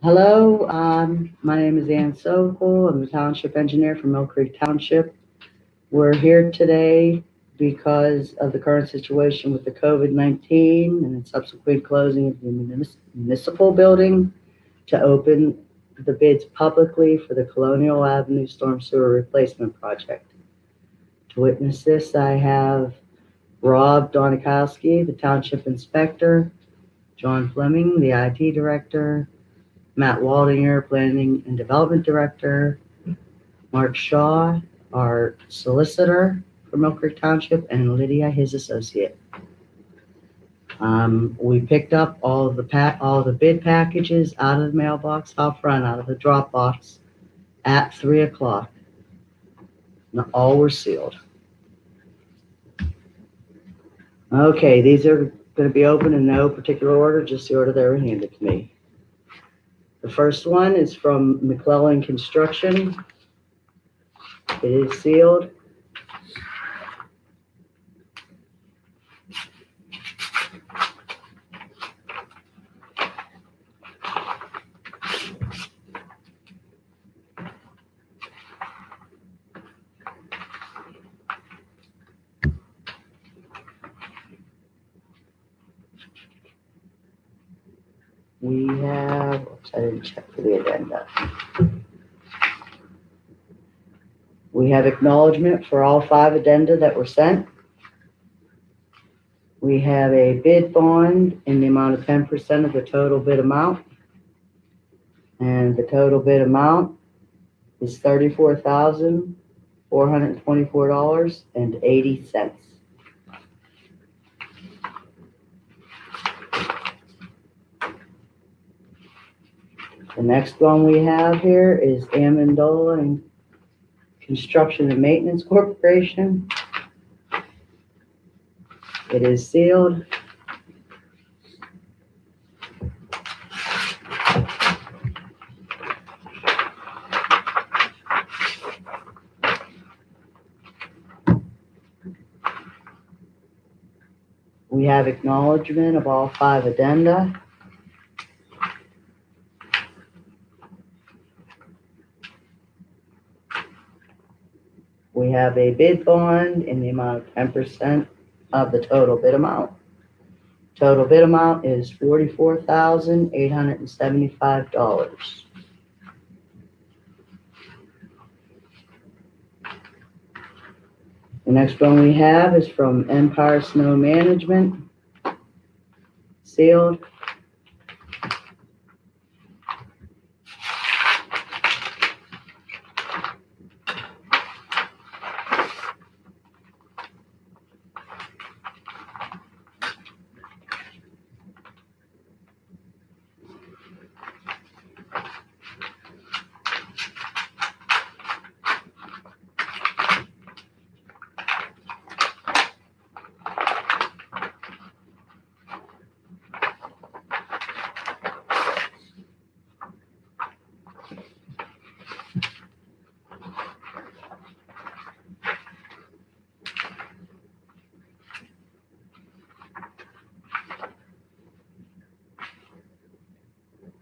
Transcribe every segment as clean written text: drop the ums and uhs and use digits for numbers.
Hello, my name is Ann Sokol. I'm the township engineer for Millcreek Township. We're here today because of the current situation with the COVID-19 and the subsequent closing of the municipal building to open the bids publicly for the Colonial Avenue Storm Sewer Replacement Project. To witness this, I have Rob Donikowski, the township inspector, John Fleming, the IT director, Matt Waldinger, Planning and Development Director, Mark Shaw, our solicitor for Millcreek Township, and Lydia, his associate. We picked up all the bid packages out of the mailbox out front, out of the drop box at 3 o'clock. All were sealed. Okay, these are going to be open in no particular order, just the order they were handed to me. The first one is from McClellan Construction. It is sealed. We have, oops, I didn't check for the addenda. We have acknowledgement for all 5 addenda that were sent. We have a bid bond in the amount of 10% of the total bid amount. And the total bid amount is $34,424.80. The next one we have here is Amendola and Construction and Maintenance Corporation. It is sealed. We have acknowledgement of all 5 addenda. We have a bid bond in the amount of 10% of the total bid amount. Total bid amount is $44,875. The next one we have is from Empire Snow Management, sealed.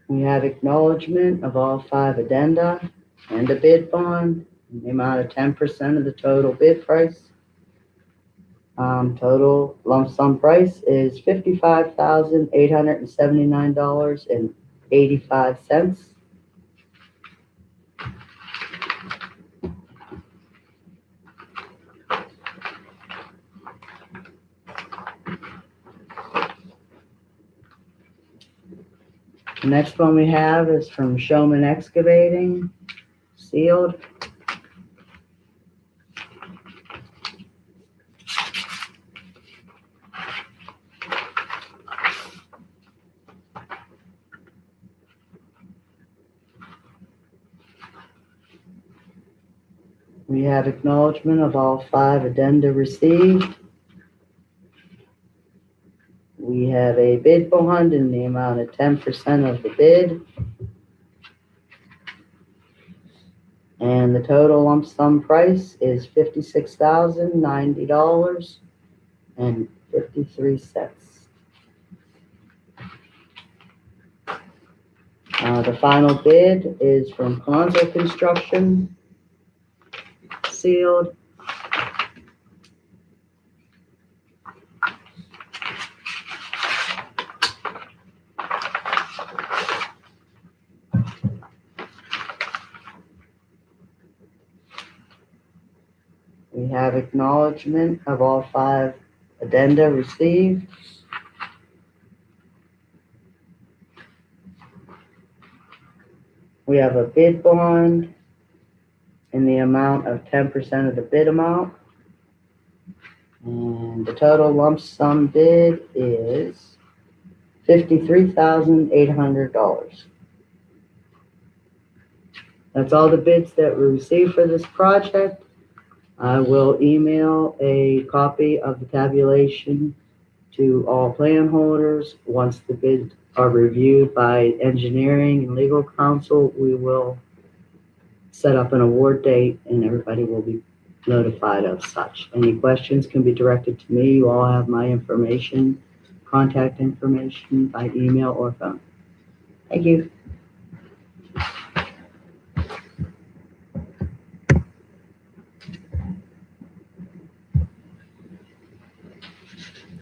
We have acknowledgement of all 5 addenda and a bid bond in the amount of 10% of the total bid price. Total lump sum price is $55,879.85. The next one we have is from Showman Excavating, sealed. We have acknowledgement of all 5 addenda received. We have a bid bond in the amount of 10% of the bid. And the total lump sum price is $56,090.53. The final bid is from Colonial Construction, sealed. We have acknowledgement of all 5 addenda received. We have a bid bond in the amount of 10% of the bid amount. And the total lump sum bid is $53,800. That's all the bids that were received for this project. I will email a copy of the tabulation to all plan holders. Once the bids are reviewed by engineering and legal counsel, we will set up an award date and everybody will be notified of such. Any questions can be directed to me. You all have my information, contact information by email or phone. Thank you.